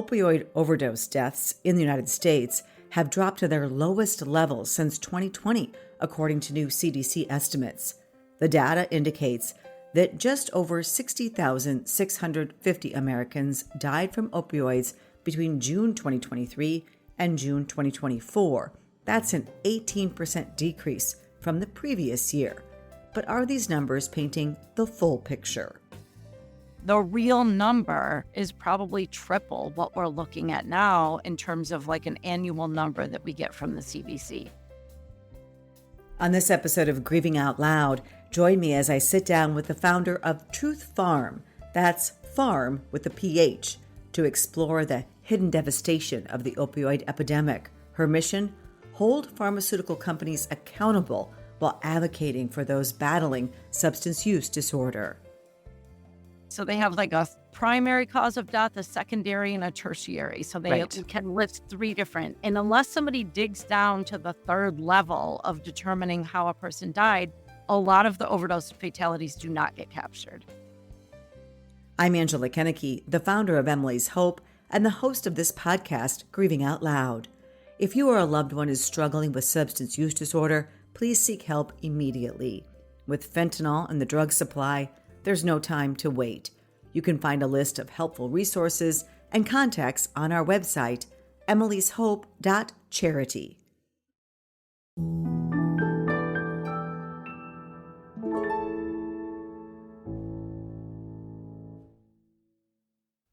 opioid overdose deaths in the United States have dropped to their lowest levels since 2020, according to new CDC estimates. The data indicates that just over 60,650 Americans died from opioids between June 2023 and June 2024. That's an 18% decrease from the previous year. But are these numbers painting the full picture? The real number is probably triple what we're looking at now in terms of like an annual number that we get from the CDC. On this episode of Grieving Out Loud, join me as I sit down with the founder of Truth Pharm, that's Pharm with a PH, to explore the hidden devastation of the opioid epidemic. Her mission? Hold pharmaceutical companies accountable while advocating for those battling substance use disorder. So they have like a primary cause of death, a secondary, and a tertiary. So they can list three different. And unless somebody digs down to the third level of determining how a person died, a lot of the overdose fatalities do not get captured. I'm Angela Kennecke, the founder of Emily's Hope and the host of this podcast, Grieving Out Loud. If you or a loved one is struggling with substance use disorder, please seek help immediately. With fentanyl in the drug supply, there's no time to wait. You can find a list of helpful resources and contacts on our website, emilyshope.charity.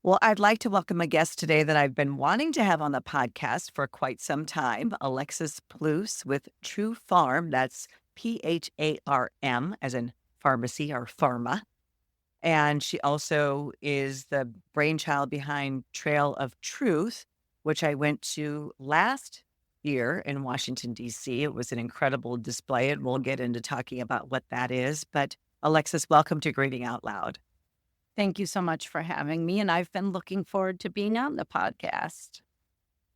Well, I'd like to welcome a guest today that I've been wanting to have on the podcast for quite some time, Alexis Plouffe with Truth Pharm. That's Pharm, as in pharmacy or pharma. And she also is the brainchild behind Trail of Truth, which I went to last year in Washington, D.C. It was an incredible display, and we'll get into talking about what that is. But Alexis, welcome to Grieving Out Loud. Thank you so much for having me. And I've been looking forward to being on the podcast.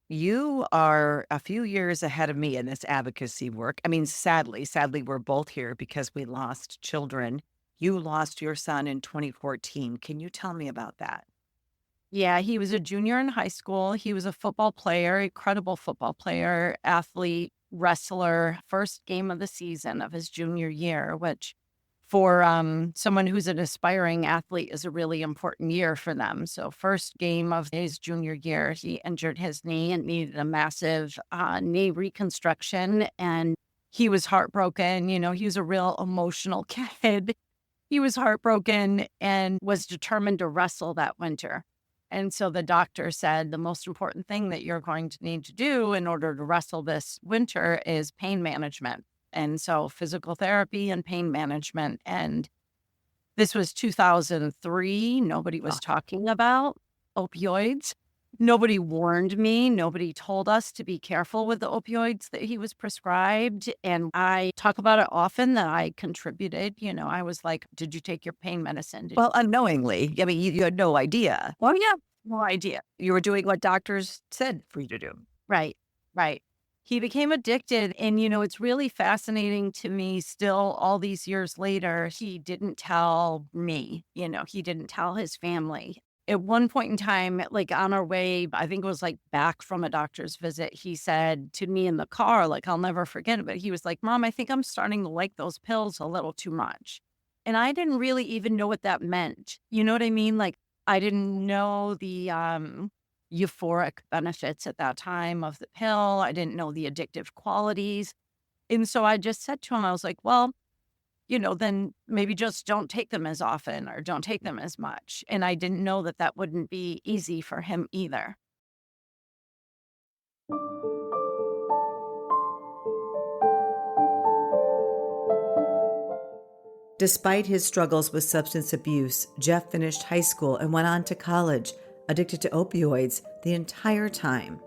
You are a few years ahead of me in this advocacy work. I mean, sadly, we're both here because we lost children. You lost your son in 2014. Can you tell me about that? Yeah, he was a junior in high school. He was a football player, incredible football player, athlete, wrestler, first game of the season of his junior year, which for someone who's an aspiring athlete is a really important year for them. So first game of his junior year, he injured his knee and needed a massive knee reconstruction. And he was heartbroken. You know, he was a real emotional kid. He was heartbroken and was determined to wrestle that winter. And so the doctor said, the most important thing that you're going to need to do in order to wrestle this winter is pain management. And so physical therapy and pain management. And this was 2003. Nobody was talking about opioids. Nobody warned me. Nobody told us to be careful with the opioids that he was prescribed. And I talk about it often that I contributed. You know, I was like, did you take your pain medicine? Well, unknowingly. I mean, you had no idea. Well, yeah, no idea. You were doing what doctors said for you to do. Right. He became addicted. And, you know, it's really fascinating to me still all these years later. He didn't tell me, you know, he didn't tell his family. At one point in time, like on our way, I think it was like back from a doctor's visit, he said to me in the car, like, I'll never forget it, but he was like, Mom, I think I'm starting to like those pills a little too much. And I didn't really even know what that meant. You know what I mean? Like, I didn't know the euphoric benefits at that time of the pill. I didn't know the addictive qualities. And so I just said to him, I was like, well, you know, then maybe just don't take them as often or don't take them as much. And I didn't know that that wouldn't be easy for him either. Despite his struggles with substance abuse, Jeff finished high school and went on to college, addicted to opioids the entire time.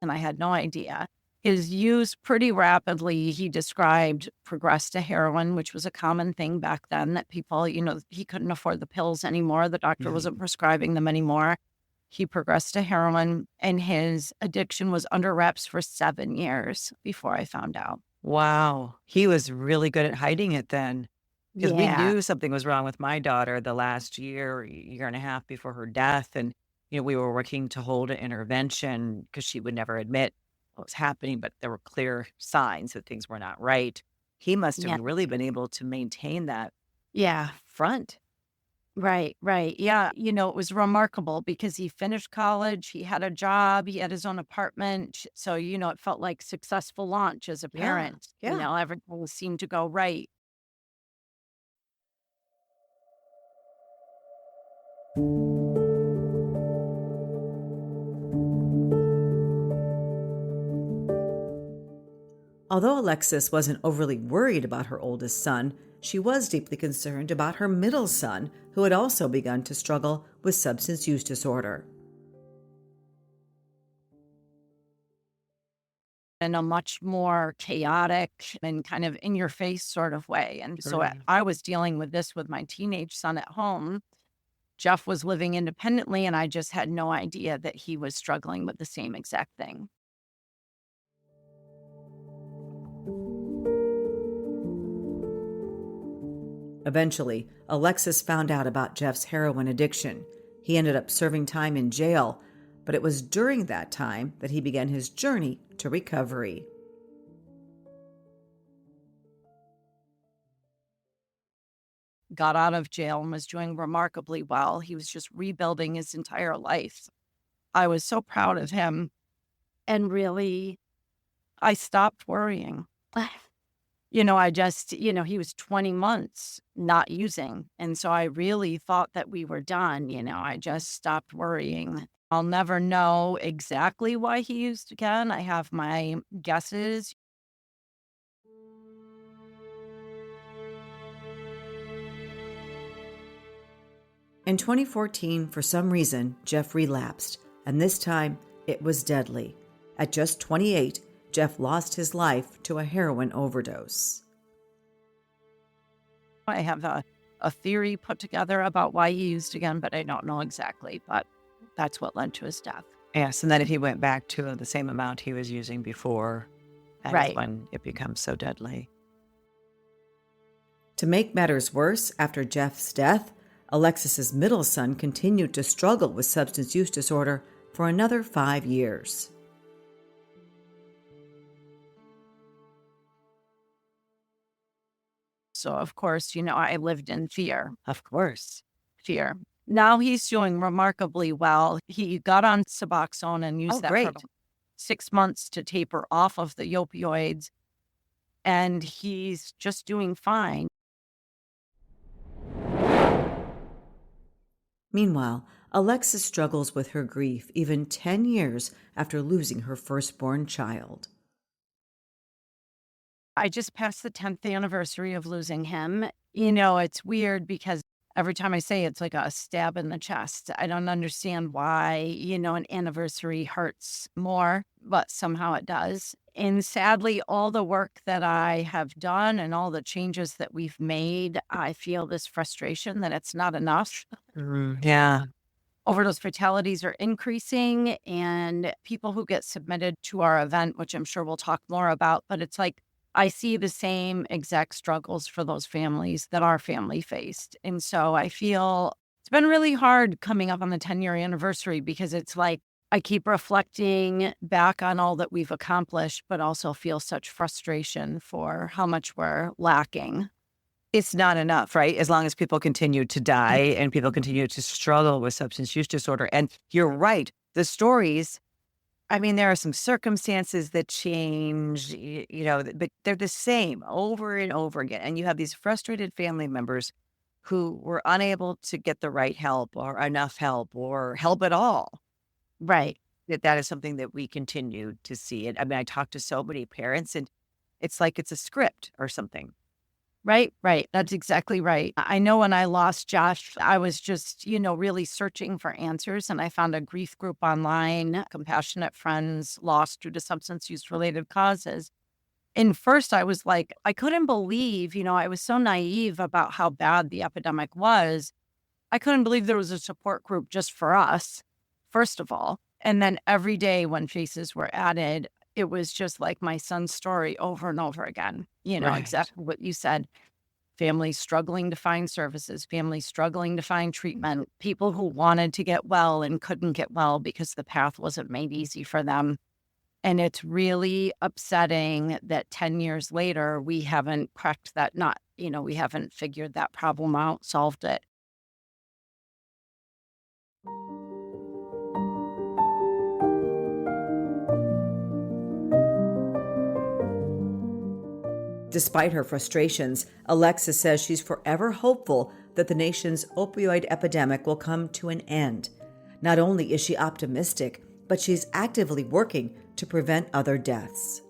And I had no idea. His use pretty rapidly, he described, progressed to heroin, which was a common thing back then that people, you know, he couldn't afford the pills anymore. The doctor wasn't prescribing them anymore. He progressed to heroin, and his addiction was under wraps for 7 years before I found out. Wow. He was really good at hiding it then. Because we Yeah. knew something was wrong with my daughter the last year and a half before her death, and, we were working to hold an intervention because she would never admit what was happening, but there were clear signs that things were not right. He must have Yeah. really been able to maintain that Yeah. front. Right, right. Yeah. It was remarkable because he finished college, he had a job, he had his own apartment. So, it felt like successful launch as a Yeah, parent. yeah. Everything seemed to go right. Although Alexis wasn't overly worried about her oldest son, she was deeply concerned about her middle son, who had also begun to struggle with substance use disorder. In a much more chaotic and kind of in your face sort of way. And so Right. I was dealing with this with my teenage son at home. Jeff was living independently, and I just had no idea that he was struggling with the same exact thing. Eventually, Alexis found out about Jeff's heroin addiction. He ended up serving time in jail, but it was during that time that he began his journey to recovery. Got out of jail and was doing remarkably well. He was just rebuilding his entire life. I was so proud of him. And really, I stopped worrying. I just, he was 20 months not using. And so I really thought that we were done. I just stopped worrying. I'll never know exactly why he used again. I have my guesses. In 2014, for some reason, Jeff relapsed, and this time it was deadly. At just 28, Jeff lost his life to a heroin overdose. I have a theory put together about why he used again, but I don't know exactly. But that's what led to his death. Yes, and then if he went back to the same amount he was using before, that is Right. when it becomes so deadly. To make matters worse, after Jeff's death, Alexis's middle son continued to struggle with substance use disorder for another 5 years. So, of course, I lived in fear. Of course. Fear. Now he's doing remarkably well. He got on Suboxone and Oh, used that for great. about 6 months to taper off of the opioids, and he's just doing fine. Meanwhile, Alexis struggles with her grief even 10 years after losing her firstborn child. I just passed the 10th anniversary of losing him. It's weird because every time I say it's like a stab in the chest. I don't understand why, an anniversary hurts more, but somehow it does. And sadly, all the work that I have done and all the changes that we've made, I feel this frustration that it's not enough. Yeah. Overdose fatalities are increasing, and people who get submitted to our event, which I'm sure we'll talk more about, but it's like I see the same exact struggles for those families that our family faced. And so I feel it's been really hard coming up on the 10-year anniversary because it's like I keep reflecting back on all that we've accomplished, but also feel such frustration for how much we're lacking. It's not enough, right? As long as people continue to die and people continue to struggle with substance use disorder. And you're right. The stories, I mean, there are some circumstances that change, but they're the same over and over again. And you have these frustrated family members who were unable to get the right help or enough help or help at all. Right. That is something that we continue to see. And I mean, I talk to so many parents and it's like it's a script or something. Right, right. That's exactly right. I know when I lost Josh, I was just, really searching for answers. And I found a grief group online, Compassionate Friends Lost Due to Substance Use Related Causes. And first, I was like, I couldn't believe, I was so naive about how bad the epidemic was. I couldn't believe there was a support group just for us, first of all. And then every day when faces were added, it was just like my son's story over and over again, Right. exactly what you said. families struggling to find services, families struggling to find treatment, people who wanted to get well and couldn't get well because the path wasn't made easy for them. And it's really upsetting that 10 years later, we haven't cracked that nut. We haven't figured that problem out, solved it. Despite her frustrations, Alexis says she's forever hopeful that the nation's opioid epidemic will come to an end. Not only is she optimistic, but she's actively working to prevent other deaths.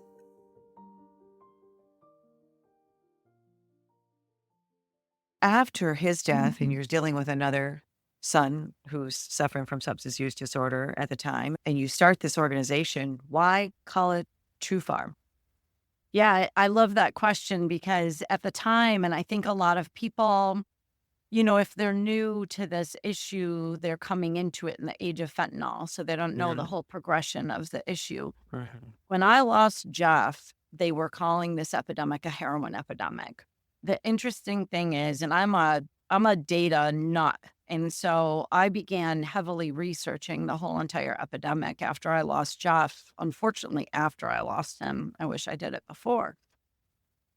After his death, and you're dealing with another son who's suffering from substance use disorder at the time, and you start this organization, why call it Truth Pharm? Yeah, I love that question because at the time, and I think a lot of people, if they're new to this issue, they're coming into it in the age of fentanyl, so they don't know the whole progression of the issue. Right. When I lost Jeff, they were calling this epidemic a heroin epidemic. The interesting thing is, and I'm a data nut, and so I began heavily researching the whole entire epidemic after I lost Jeff. Unfortunately, after I lost him, I wish I did it before.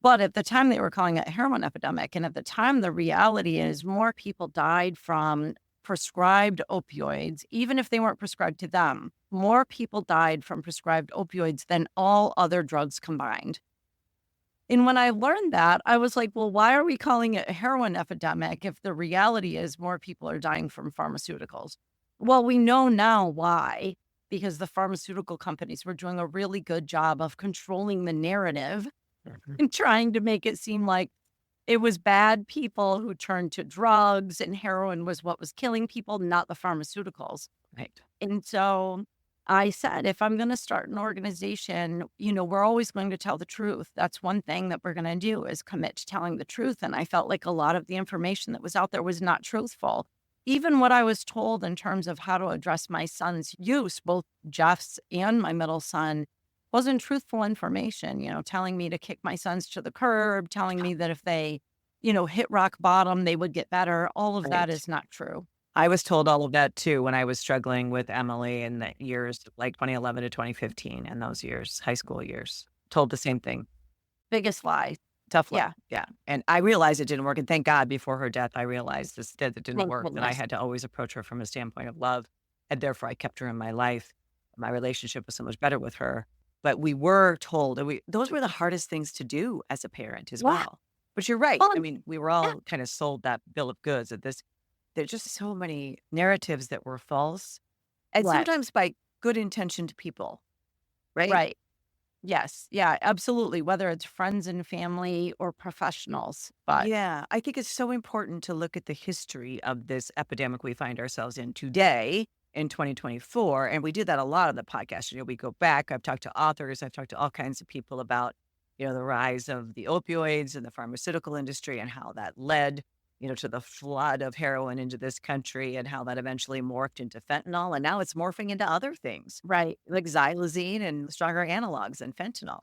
But at the time, they were calling it a heroin epidemic. And at the time, the reality is more people died from prescribed opioids, even if they weren't prescribed to them. More people died from prescribed opioids than all other drugs combined. And when I learned that, I was like, well, why are we calling it a heroin epidemic if the reality is more people are dying from pharmaceuticals? Well, we know now why, because the pharmaceutical companies were doing a really good job of controlling the narrative and trying to make it seem like it was bad people who turned to drugs and heroin was what was killing people, not the pharmaceuticals. Right. And so I said, if I'm going to start an organization, we're always going to tell the truth. That's one thing that we're going to do is commit to telling the truth. And I felt like a lot of the information that was out there was not truthful. Even what I was told in terms of how to address my son's use, both Jeff's and my middle son, wasn't truthful information, telling me to kick my sons to the curb, telling me that if they, hit rock bottom, they would get better. All of that Right. is not true. I was told all of that too when I was struggling with Emily in the years like 2011 to 2015 and those years, high school years. Told the same thing. Biggest lie. Tough Yeah. love. Yeah. And I realized it didn't work. And thank God before her death, I realized that it didn't Thank work, that I goodness. had to always approach her from a standpoint of love. And therefore, I kept her in my life. My relationship was so much better with her. But we were told, and those were the hardest things to do as a parent as Yeah. well. But you're right. Well, I mean, we were yeah. all kind of sold that bill of goods that there's just so many narratives that were false. And Right. sometimes by good intentioned people, right? Right. Yes. Yeah, absolutely. Whether it's friends and family or professionals. But Yeah, I think it's so important to look at the history of this epidemic we find ourselves in today in 2024. And we do that a lot on the podcast. We go back, I've talked to authors, I've talked to all kinds of people about, the rise of the opioids and the pharmaceutical industry and how that led, to the flood of heroin into this country and how that eventually morphed into fentanyl. And now it's morphing into other things right. like xylazine and stronger analogs and fentanyl.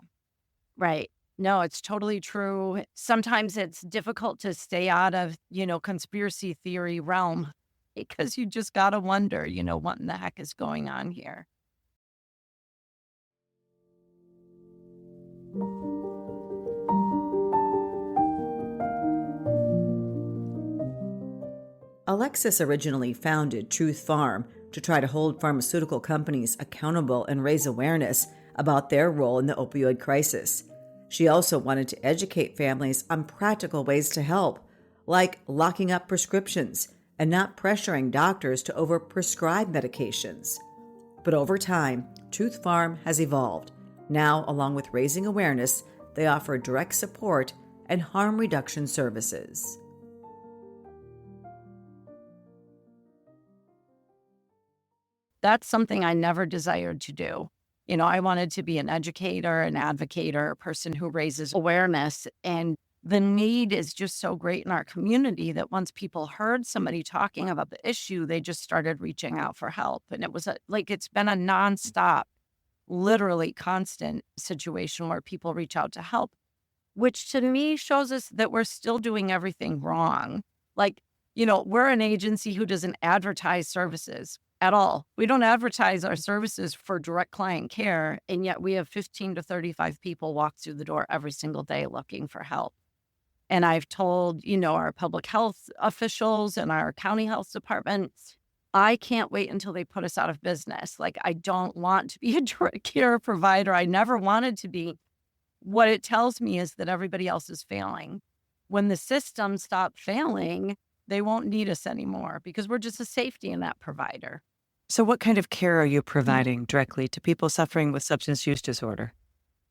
Right. No, it's totally true. Sometimes it's difficult to stay out of, conspiracy theory realm because you just got to wonder, what in the heck is going on here? Alexis originally founded Truth Pharm to try to hold pharmaceutical companies accountable and raise awareness about their role in the opioid crisis. She also wanted to educate families on practical ways to help, like locking up prescriptions and not pressuring doctors to overprescribe medications. But over time, Truth Pharm has evolved. Now, along with raising awareness, they offer direct support and harm reduction services. That's something I never desired to do. I wanted to be an educator, an advocator, a person who raises awareness. And the need is just so great in our community that once people heard somebody talking about the issue, they just started reaching out for help. And it was it's been a nonstop, literally constant situation where people reach out to help. which to me shows us that we're still doing everything wrong. Like, we're an agency who doesn't advertise services at all. We don't advertise our services for direct client care, and yet we have 15 to 35 people walk through the door every single day looking for help. And I've told, our public health officials and our county health departments, I can't wait until they put us out of business. Like, I don't want to be a direct care provider. I never wanted to be. What it tells me is that everybody else is failing. When the system stops failing, they won't need us anymore because we're just a safety net provider. So what kind of care are you providing directly to people suffering with substance use disorder?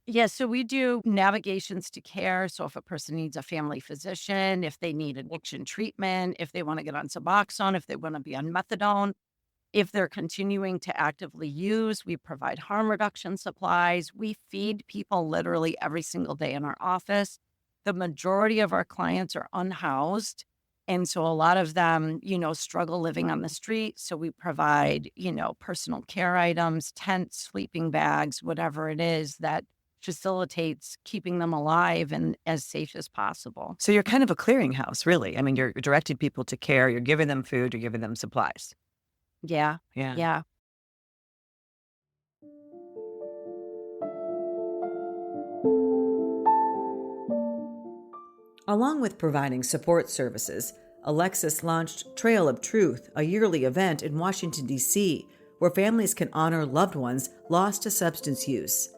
Yeah, so we do navigations to care. So if a person needs a family physician, if they need addiction treatment, if they want to get on Suboxone, if they want to be on methadone, if they're continuing to actively use, we provide harm reduction supplies. We feed people literally every single day in our office. The majority of our clients are unhoused. And so a lot of them, struggle living on the street. So we provide, personal care items, tents, sleeping bags, whatever it is that facilitates keeping them alive and as safe as possible. So you're kind of a clearinghouse, really. I mean, you're directing people to care, you're giving them food, you're giving them supplies. Yeah. Yeah. Yeah. Along with providing support services, Alexis launched Trail of Truth, a yearly event in Washington, D.C., where families can honor loved ones lost to substance use.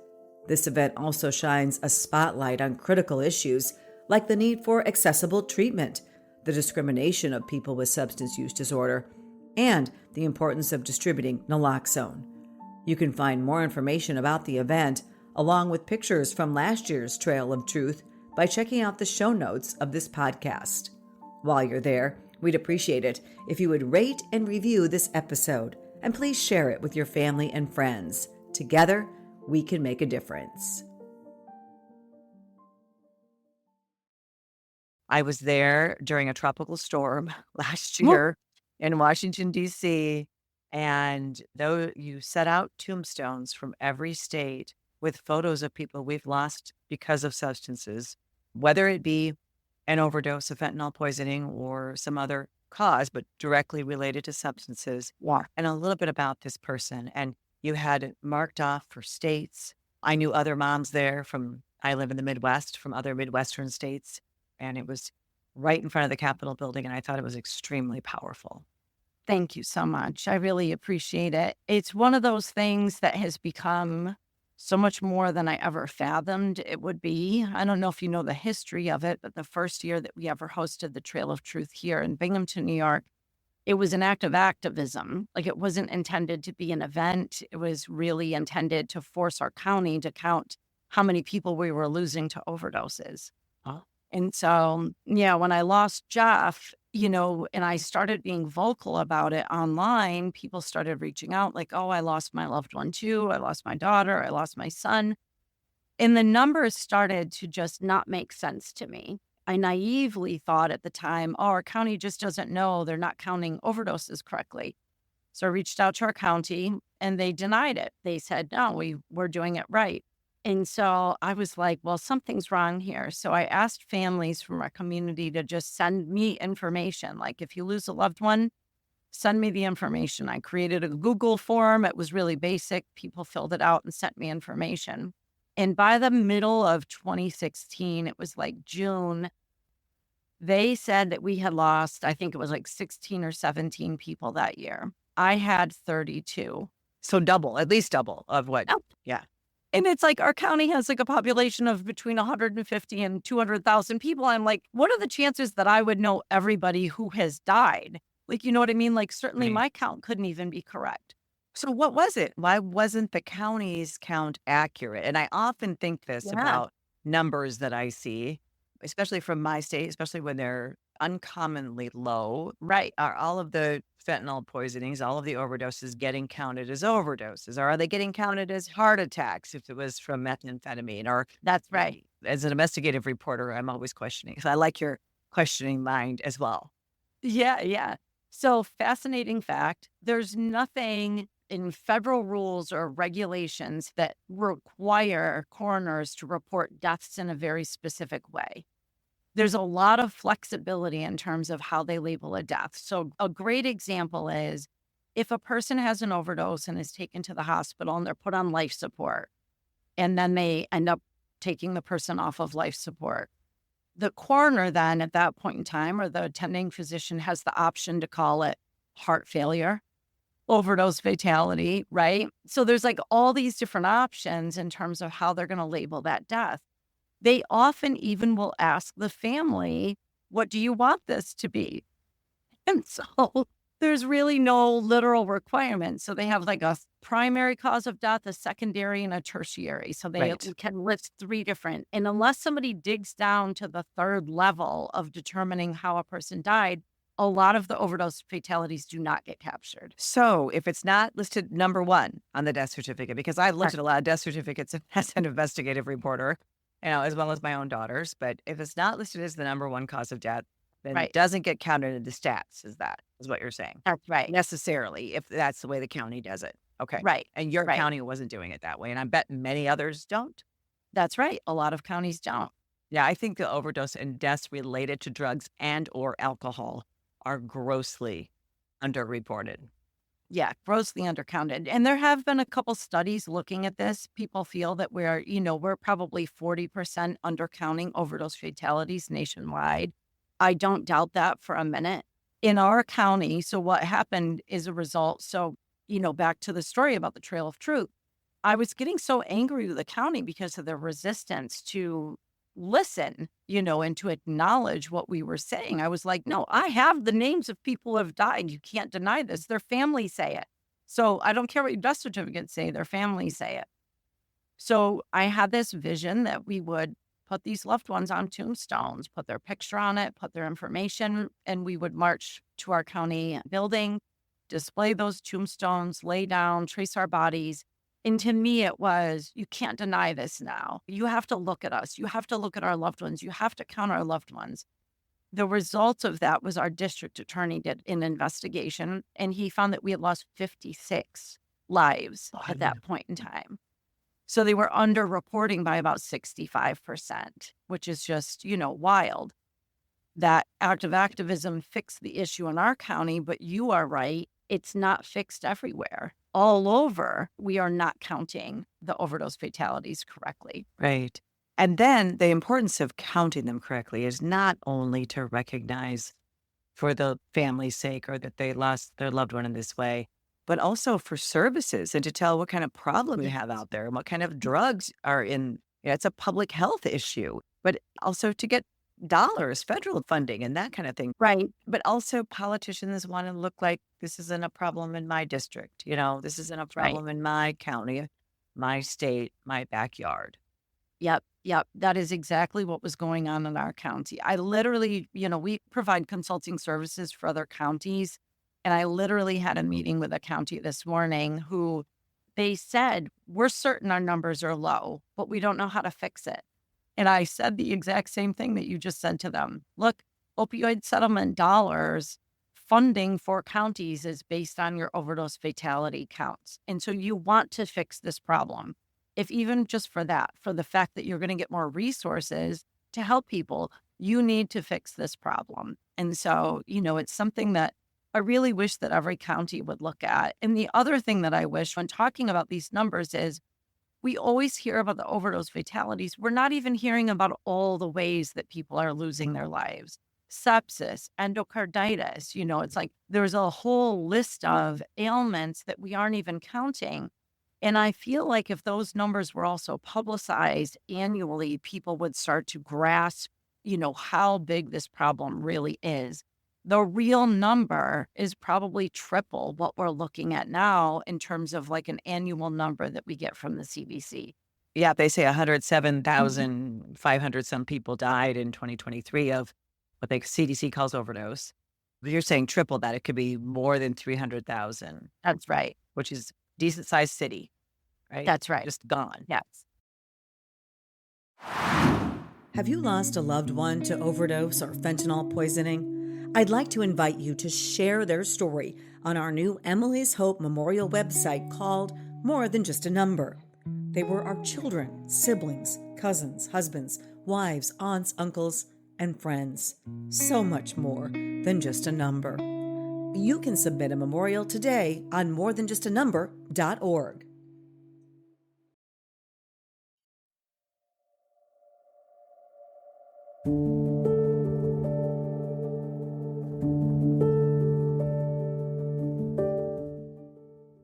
This event also shines a spotlight on critical issues like the need for accessible treatment, the discrimination of people with substance use disorder, and the importance of distributing naloxone. You can find more information about the event, along with pictures from last year's Trail of Truth, by checking out the show notes of this podcast. While you're there, we'd appreciate it if you would rate and review this episode, and please share it with your family and friends. Together, we can make a difference. I was there during a tropical storm last year in Washington, D.C., and though you set out tombstones from every state with photos of people we've lost because of substances, whether it be an overdose of fentanyl poisoning or some other cause, but directly related to substances, and a little bit about this person. And you had it marked off for states. I knew other moms there I live in the Midwest, from other Midwestern states, and it was right in front of the Capitol building, and I thought it was extremely powerful. Thank you so much. I really appreciate it. It's one of those things that has become so much more than I ever fathomed it would be. I don't know if you know the history of it, but the first year that we ever hosted the Trail of Truth here in Binghamton, New York, it was an act of activism. Like, it wasn't intended to be an event. It was really intended to force our county to count how many people we were losing to overdoses. Oh. And so, when I lost Jeff, and I started being vocal about it online, people started reaching out like, oh, I lost my loved one too. I lost my daughter. I lost my son. And the numbers started to just not make sense to me. I naively thought at the time, oh, our county just doesn't know. They're not counting overdoses correctly. So I reached out to our county and they denied it. They said, no, we're doing it right. And so I was like, well, something's wrong here. So I asked families from our community to just send me information. Like, if you lose a loved one, send me the information. I created a Google form. It was really basic. People filled it out and sent me information. And by the middle of 2016, it was like June, they said that we had lost, I think it was like 16 or 17 people that year. I had 32. So double, at least double of what? Oh. Yeah. And it's like our county has like a population of between 150 and 200,000 people. I'm like, what are the chances that I would know everybody who has died? Like, you know what I mean? Like, certainly my count couldn't even be correct. So what was it? Why wasn't the county's count accurate? And I often think this about numbers that I see, especially from my state, especially when they're uncommonly low. Right. Are all of the fentanyl poisonings, all of the overdoses getting counted as overdoses? Or are they getting counted as heart attacks if it was from methamphetamine? Or That's right. As an investigative reporter, I'm always questioning. So I like your questioning mind as well. Yeah. So fascinating fact, there's nothing in federal rules or regulations that require coroners to report deaths in a very specific way. There's a lot of flexibility in terms of how they label a death. So a great example is if a person has an overdose and is taken to the hospital and they're put on life support, and then they end up taking the person off of life support. The coroner then at that point in time, or the attending physician, has the option to call it heart failure, overdose fatality, right? So there's like all these different options in terms of how they're going to label that death. They often even will ask the family, what do you want this to be? And so there's really no literal requirement. So they have like a primary cause of death, a secondary, and a tertiary. So they can list 3 different. And unless somebody digs down to the 3rd level of determining how a person died, a lot of the overdose fatalities do not get captured. So if it's not listed number 1 on the death certificate, because I've looked at a lot of death certificates as an investigative reporter, as well as my own daughters, but if it's not listed as the number 1 cause of death, then it doesn't get counted in the stats, is what you're saying. That's right. Necessarily, if that's the way the county does it. Okay. Right. And your county wasn't doing it that way. And I bet many others don't. That's right. A lot of counties don't. Yeah, I think the overdose and deaths related to drugs and or alcohol are grossly underreported. Yeah, grossly undercounted. And there have been a couple studies looking at this. People feel that we're probably 40% undercounting overdose fatalities nationwide. I don't doubt that for a minute. In our county, so what happened is a result. So, back to the story about the Trail of Truth, I was getting so angry with the county because of their resistance to listen, and to acknowledge what we were saying. I was like, no, I have the names of people who have died. You can't deny this. Their families say it. So I don't care what your death certificates say, their families say it. So I had this vision that we would put these loved ones on tombstones, put their picture on it, put their information, and we would march to our county building, display those tombstones, lay down, trace our bodies. And to me, it was, you can't deny this now. You have to look at us. You have to look at our loved ones. You have to count our loved ones. The result of that was our district attorney did an investigation, and he found that we had lost 56 lives at that point in time. So they were underreporting by about 65%, which is just, wild. That active activism fixed the issue in our county, but you are right. It's not fixed everywhere. All over, we are not counting the overdose fatalities correctly. Right. And then the importance of counting them correctly is not only to recognize for the family's sake or that they lost their loved one in this way, but also for services and to tell what kind of problem you have out there and what kind of drugs are in. It's a public health issue, but also to get dollars, federal funding and that kind of thing. Right. But also politicians want to look like this isn't a problem in my district. This isn't a problem in my county, my state, my backyard. Yep. That is exactly what was going on in our county. I literally, we provide consulting services for other counties. And I literally had a meeting with a county this morning who they said, we're certain our numbers are low, but we don't know how to fix it. And I said the exact same thing that you just said to them. Look, opioid settlement dollars funding for counties is based on your overdose fatality counts. And so you want to fix this problem. If even just for that, for the fact that you're going to get more resources to help people, you need to fix this problem. And so, it's something that I really wish that every county would look at. And the other thing that I wish when talking about these numbers is we always hear about the overdose fatalities. We're not even hearing about all the ways that people are losing their lives. Sepsis, endocarditis, it's like there's a whole list of ailments that we aren't even counting. And I feel like if those numbers were also publicized annually, people would start to grasp, how big this problem really is. The real number is probably triple what we're looking at now in terms of like an annual number that we get from the CDC. Yeah, they say 107,500 some people died in 2023 of what the CDC calls overdose. But you're saying triple that. It could be more than 300,000. That's right. Which is decent sized city, right? That's right. Just gone. Yes. Have you lost a loved one to overdose or fentanyl poisoning? I'd like to invite you to share their story on our new Emily's Hope Memorial website called More Than Just a Number. They were our children, siblings, cousins, husbands, wives, aunts, uncles, and friends. So much more than just a number. You can submit a memorial today on morethanjustanumber.org.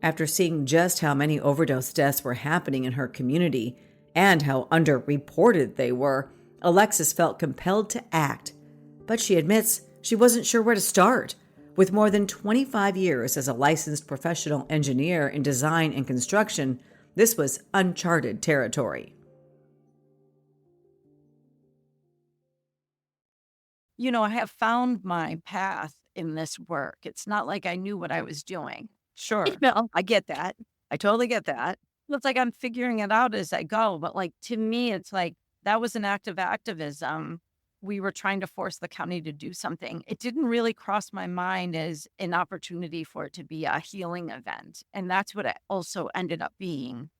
After seeing just how many overdose deaths were happening in her community and how underreported they were, Alexis felt compelled to act. But she admits she wasn't sure where to start. With more than 25 years as a licensed professional engineer in design and construction, this was uncharted territory. I have found my path in this work. It's not like I knew what I was doing. Sure. No. I get that. I totally get that. It's like I'm figuring it out as I go. But to me, it's like that was an act of activism. We were trying to force the county to do something. It didn't really cross my mind as an opportunity for it to be a healing event. And that's what it also ended up being.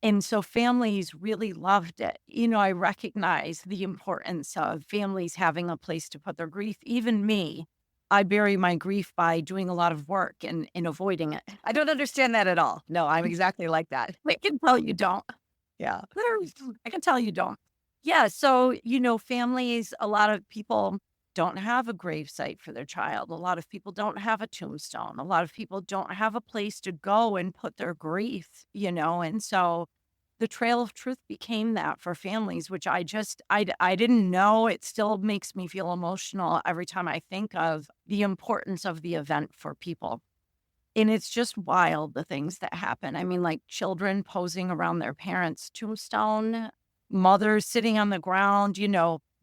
And so families really loved it. I recognize the importance of families having a place to put their grief. Even me, I bury my grief by doing a lot of work and avoiding it. I don't understand that at all. No, I'm exactly like that. I can tell you don't. Yeah. I can tell you don't. Yeah. So, families, a lot of people don't have a gravesite for their child. A lot of people don't have a tombstone. A lot of people don't have a place to go and put their grief, and so the Trail of Truth became that for families, which I didn't know. It still makes me feel emotional every time I think of the importance of the event for people. And it's just wild, the things that happen. I mean, like children posing around their parents' tombstone, mothers sitting on the ground,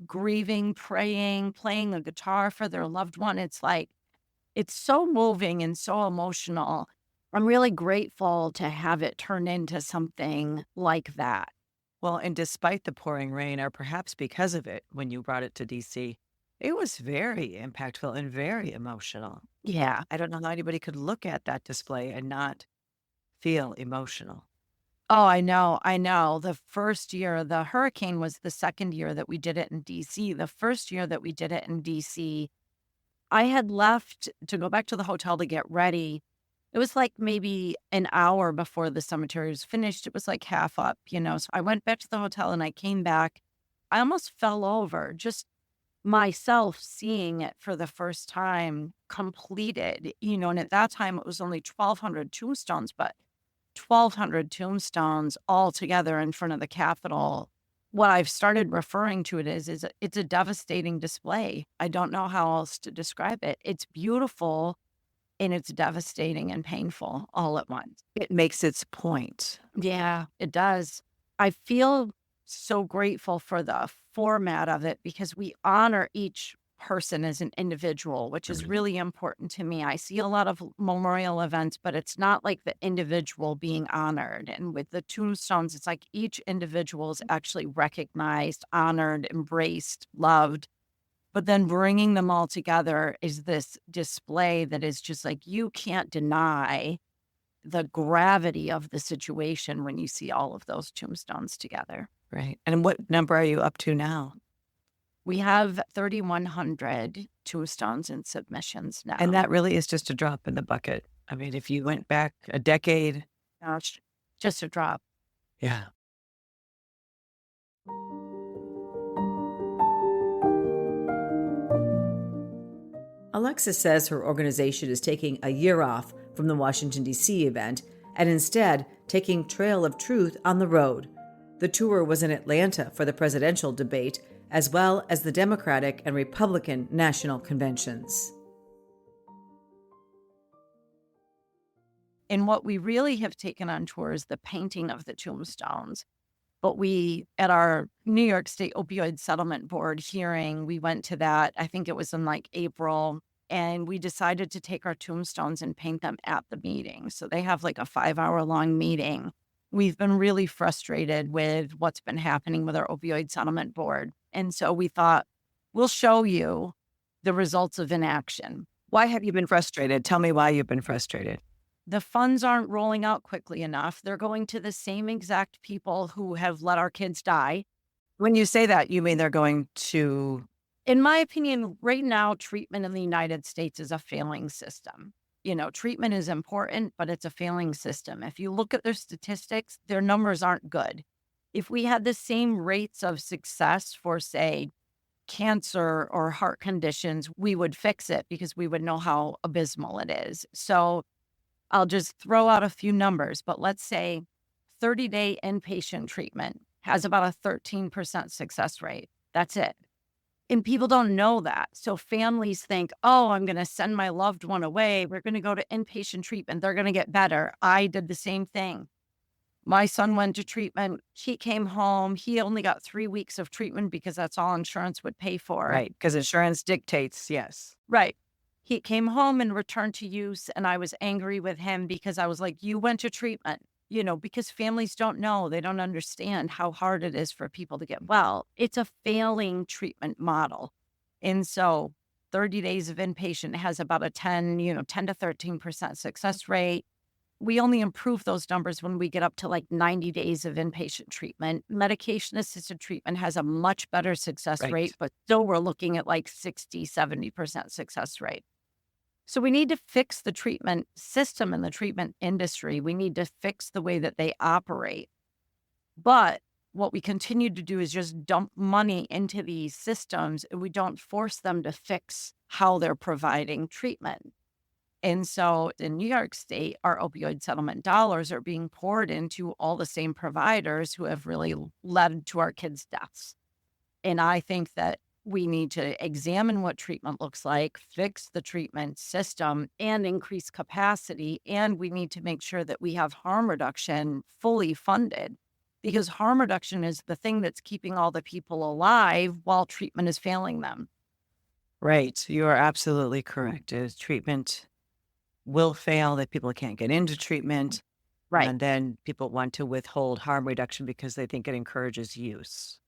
grieving, praying, playing a guitar for their loved one. It's so moving and so emotional. I'm really grateful to have it turn into something like that. Well, and despite the pouring rain, or perhaps because of it, when you brought it to DC, it was very impactful and very emotional. Yeah. I don't know how anybody could look at that display and not feel emotional. Oh, I know. I know. The first year, the hurricane was the second year that we did it in DC. The first year that we did it in DC, I had left to go back to the hotel to get ready. It was like maybe an hour before the cemetery was finished. It was like half up, So I went back to the hotel and I came back. I almost fell over, just myself seeing it for the first time completed, and at that time it was only 1,200 tombstones, but 1,200 tombstones all together in front of the Capitol. What I've started referring to it is it's a devastating display. I don't know how else to describe it. It's beautiful and it's devastating and painful all at once. It makes its point. Yeah, it does. I feel so grateful for the format of it because we honor each person as an individual, which is really important to me. I see a lot of memorial events, but it's not like the individual being honored. And with the tombstones, it's like each individual is actually recognized, honored, embraced, loved. But then bringing them all together is this display that is just like, you can't deny the gravity of the situation when you see all of those tombstones together. Right. And what number are you up to now? We have 3,100 tombstones and submissions now. And that really is just a drop in the bucket. I mean, if you went back a decade. It's just a drop. Yeah. Alexis says her organization is taking a year off from the Washington, D.C. event and instead taking Trail of Truth on the road. The tour was in Atlanta for the presidential debate, as well as the Democratic and Republican national conventions. And what we really have taken on tour is the painting of the tombstones. But we, at our New York State Opioid Settlement Board hearing, we went to that, I think it was in like April, and we decided to take our tombstones and paint them at the meeting. So they have like a 5-hour-long meeting. We've been really frustrated with what's been happening with our Opioid Settlement Board. And so we thought, we'll show you the results of inaction. Why have you been frustrated? Tell me why you've been frustrated. The funds aren't rolling out quickly enough. They're going to the same exact people who have let our kids die. When you say that, you mean they're going to... In my opinion, right now, treatment in the United States is a failing system. Treatment is important, but it's a failing system. If you look at their statistics, their numbers aren't good. If we had the same rates of success for, say, cancer or heart conditions, we would fix it because we would know how abysmal it is. So I'll just throw out a few numbers, but let's say 30-day inpatient treatment has about a 13% success rate. That's it. And people don't know that. So families think, oh, I'm going to send my loved one away. We're going to go to inpatient treatment. They're going to get better. I did the same thing. My son went to treatment. He came home. He only got 3 weeks of treatment because that's all insurance would pay for. Right, because insurance dictates, yes. Right. He came home and returned to use, and I was angry with him because I was like, you went to treatment. Because families don't know, they don't understand how hard it is for people to get well. It's a failing treatment model. And so 30 days of inpatient has about a 10 to 13% success rate. We only improve those numbers when we get up to like 90 days of inpatient treatment. Medication-assisted treatment has a much better success rate, but still we're looking at like 60, 70% success rate. So we need to fix the treatment system and the treatment industry. We need to fix the way that they operate. But what we continue to do is just dump money into these systems, and we don't force them to fix how they're providing treatment. And so in New York State, our opioid settlement dollars are being poured into all the same providers who have really led to our kids' deaths. And I think that we need to examine what treatment looks like, fix the treatment system, and increase capacity. And we need to make sure that we have harm reduction fully funded, because harm reduction is the thing that's keeping all the people alive while treatment is failing them. Right. You are absolutely correct. Treatment will fail, that people can't get into treatment. Right. And then people want to withhold harm reduction because they think it encourages use.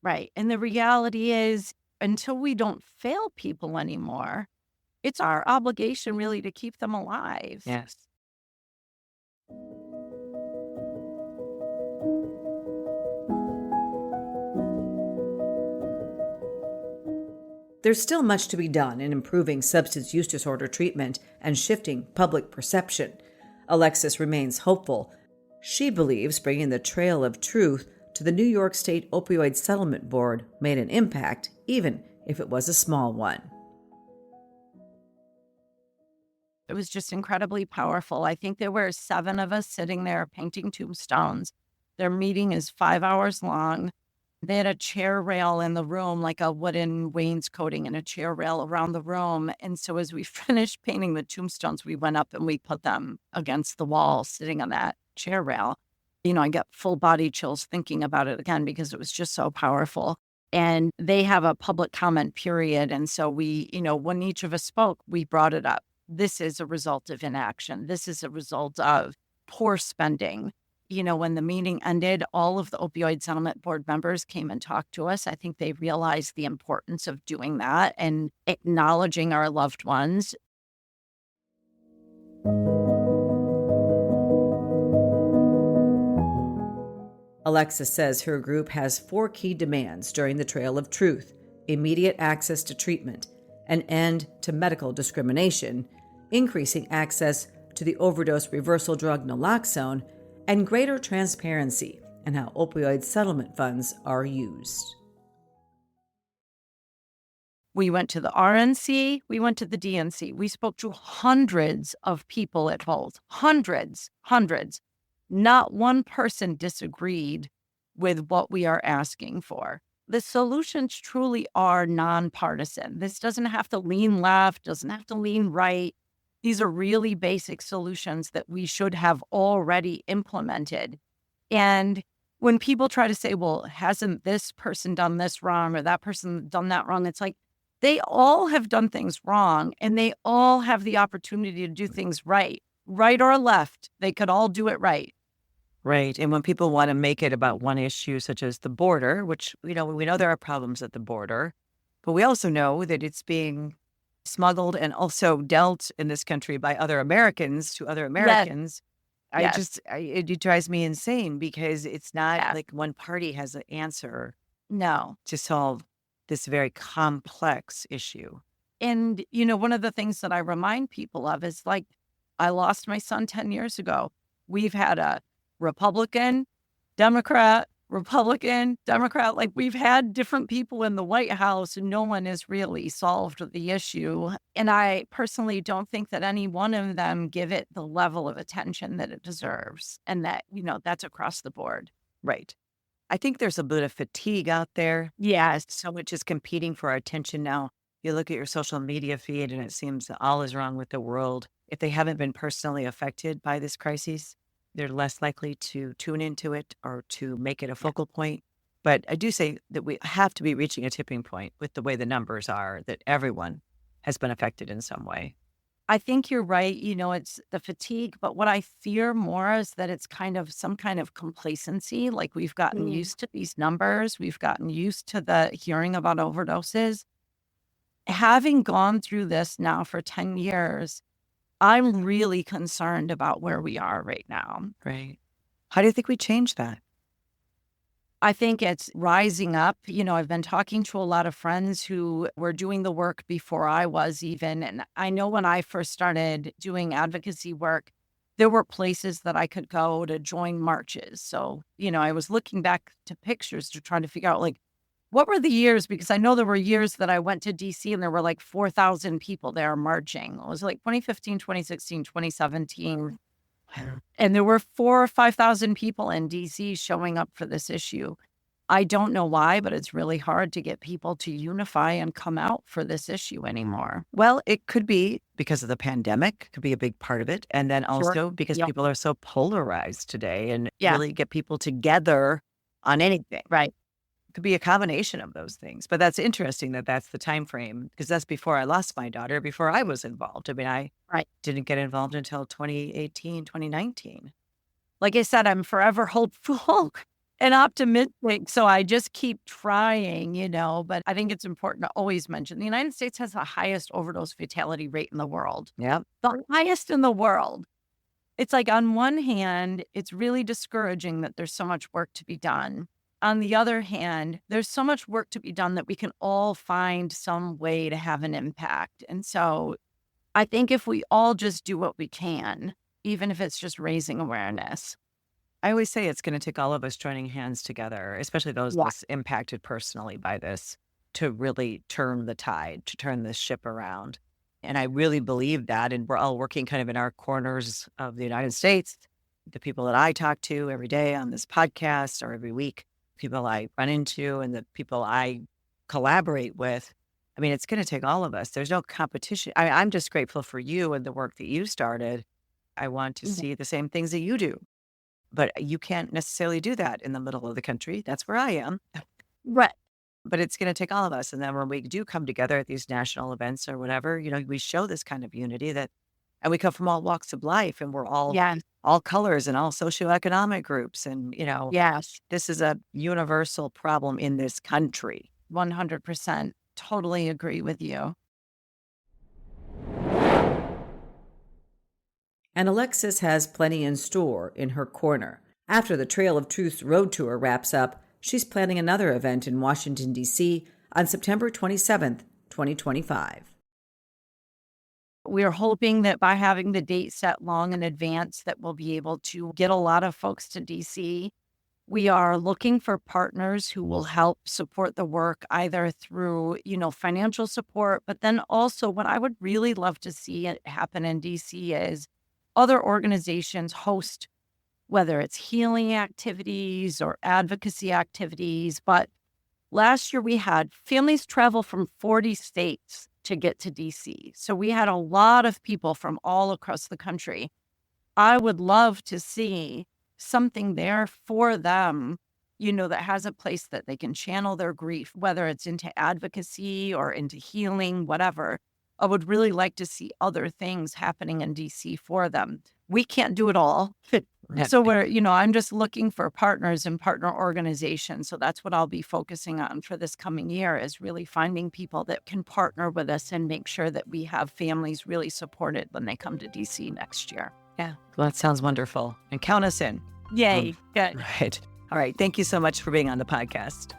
Right. And the reality is, until we don't fail people anymore, it's our obligation really to keep them alive. Yes. There's still much to be done in improving substance use disorder treatment and shifting public perception. Alexis remains hopeful. She believes bringing the trail of truth to the New York State Opioid Settlement Board made an impact, even if it was a small one. It was just incredibly powerful. I think there were 7 of us sitting there painting tombstones. Their meeting is 5 hours long. They had a chair rail in the room, like a wooden wainscoting and a chair rail around the room. And so as we finished painting the tombstones, we went up and we put them against the wall, sitting on that chair rail. I got full body chills thinking about it again because it was just so powerful. And they have a public comment period. And so we, when each of us spoke, we brought it up. This is a result of inaction. This is a result of poor spending. When the meeting ended, all of the opioid settlement board members came and talked to us. I think they realized the importance of doing that and acknowledging our loved ones. Alexis says her group has 4 key demands during the Trail of Truth: immediate access to treatment, an end to medical discrimination, increasing access to the overdose reversal drug naloxone, and greater transparency in how opioid settlement funds are used. We went to the RNC, we went to the DNC. We spoke to hundreds of people at both. Hundreds. Not one person disagreed with what we are asking for. The solutions truly are nonpartisan. This doesn't have to lean left, doesn't have to lean right. These are really basic solutions that we should have already implemented. And when people try to say, well, hasn't this person done this wrong or that person done that wrong? It's like, they all have done things wrong and they all have the opportunity to do things right or left. They could all do it right. Right. And when people want to make it about one issue, such as the border, which, we know there are problems at the border, But we also know that it's being smuggled and also dealt in this country by other Americans to other Yes, Americans. yes, It drives me insane because it's not yes. like one party has an answer No. to solve this very complex issue. And, one of the things that I remind people of is like, I lost my son 10 years ago. We've had a Republican, Democrat, Republican, Democrat. Like we've had different people in the White House and no one has really solved the issue. And I personally don't think that any one of them give it the level of attention that it deserves. And that, that's across the board. Right. I think there's a bit of fatigue out there. Yes. So much is competing for our attention now. You look at your social media feed and it seems that all is wrong with the world. If they haven't been personally affected by this crisis, they're less likely to tune into it or to make it a focal point. But I do say that we have to be reaching a tipping point with the way the numbers are, that everyone has been affected in some way. I think you're right. It's the fatigue, but what I fear more is that it's kind of some kind of complacency. Like we've gotten used to these numbers, we've gotten used to the hearing about overdoses. Having gone through this now for 10 years, I'm really concerned about where we are right now. Right. How do you think we change that? I think it's rising up. I've been talking to a lot of friends who were doing the work before I was even. And I know when I first started doing advocacy work, there were places that I could go to join marches. So, I was looking back to pictures to try to figure out like, what were the years? Because I know there were years that I went to DC and there were like 4,000 people there marching. It was like 2015, 2016, 2017. And there were 4,000 or 5,000 people in DC showing up for this issue. I don't know why, but it's really hard to get people to unify and come out for this issue anymore. Well, it could be because of the pandemic, could be a big part of it. And then also because Yep. people are so polarized today and Yeah. really get people together on anything. Right. Could be a combination of those things. But that's interesting that that's the time frame because that's before I lost my daughter, before I was involved. I mean, I Right. didn't get involved until 2018, 2019. Like I said, I'm forever hopeful and optimistic. So I just keep trying, but I think it's important to always mention the United States has the highest overdose fatality rate in the world, Yeah. the highest in the world. It's like on one hand, it's really discouraging that there's so much work to be done. On the other hand, there's so much work to be done that we can all find some way to have an impact. And so I think if we all just do what we can, even if it's just raising awareness. I always say it's going to take all of us joining hands together, especially those Yeah. less impacted personally by this, to really turn the tide, to turn this ship around. And I really believe that. And we're all working kind of in our corners of the United States. The people that I talk to every day on this podcast or every week, people I run into and the people I collaborate with. I mean, it's going to take all of us. There's no competition. I'm just grateful for you and the work that you started. I want to see the same things that you do. But you can't necessarily do that in the middle of the country. That's where I am. Right. But it's going to take all of us. And then when we do come together at these national events or whatever, we show this kind of unity and we come from all walks of life and we're Yes. all colors and all socioeconomic groups. And, Yes. this is a universal problem in this country. 100%. Totally agree with you. And Alexis has plenty in store in her corner. After the Trail of Truth's road tour wraps up, she's planning another event in Washington, D.C. on September 27th, 2025. We're hoping that by having the date set long in advance that we'll be able to get a lot of folks to DC. We are looking for partners who will help support the work either through, financial support, but then also what I would really love to see it happen in DC is other organizations host, whether it's healing activities or advocacy activities. But last year we had families travel from 40 states to get to DC. So we had a lot of people from all across the country. I would love to see something there for them, that has a place that they can channel their grief, whether it's into advocacy or into healing, whatever. I would really like to see other things happening in DC for them. We can't do it all. So I'm just looking for partners and partner organizations. So that's what I'll be focusing on for this coming year, is really finding people that can partner with us and make sure that we have families really supported when they come to DC next year. Yeah, well, that sounds wonderful. And count us in. Yay. Good. Right. All right. Thank you so much for being on the podcast.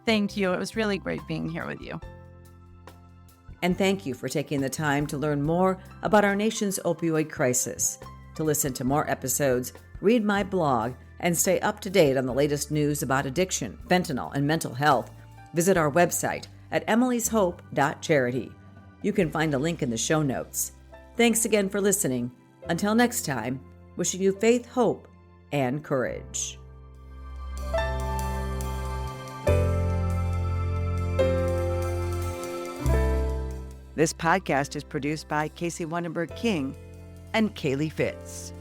Thank you. It was really great being here with you. And thank you for taking the time to learn more about our nation's opioid crisis. To listen to more episodes, read my blog, and stay up to date on the latest news about addiction, fentanyl, and mental health, visit our website at emilyshope.charity. You can find a link in the show notes. Thanks again for listening. Until next time, wishing you faith, hope, and courage. This podcast is produced by Casey Wannenberg King and Kaylee Fitz.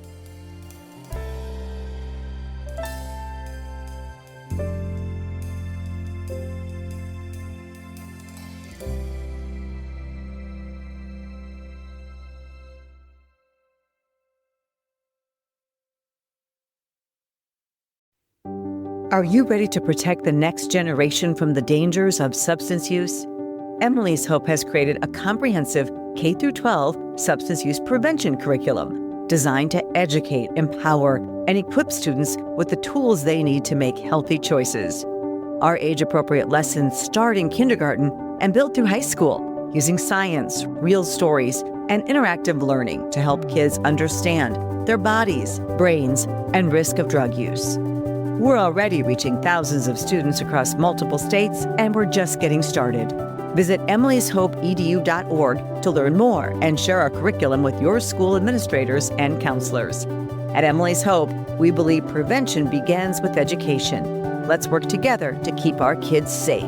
Are you ready to protect the next generation from the dangers of substance use? Emily's Hope has created a comprehensive K-12 substance use prevention curriculum designed to educate, empower, and equip students with the tools they need to make healthy choices. Our age-appropriate lessons start in kindergarten and build through high school, using science, real stories, and interactive learning to help kids understand their bodies, brains, and risk of drug use. We're already reaching thousands of students across multiple states, and we're just getting started. Visit emilyshope.edu.org to learn more and share our curriculum with your school administrators and counselors. At Emily's Hope, we believe prevention begins with education. Let's work together to keep our kids safe.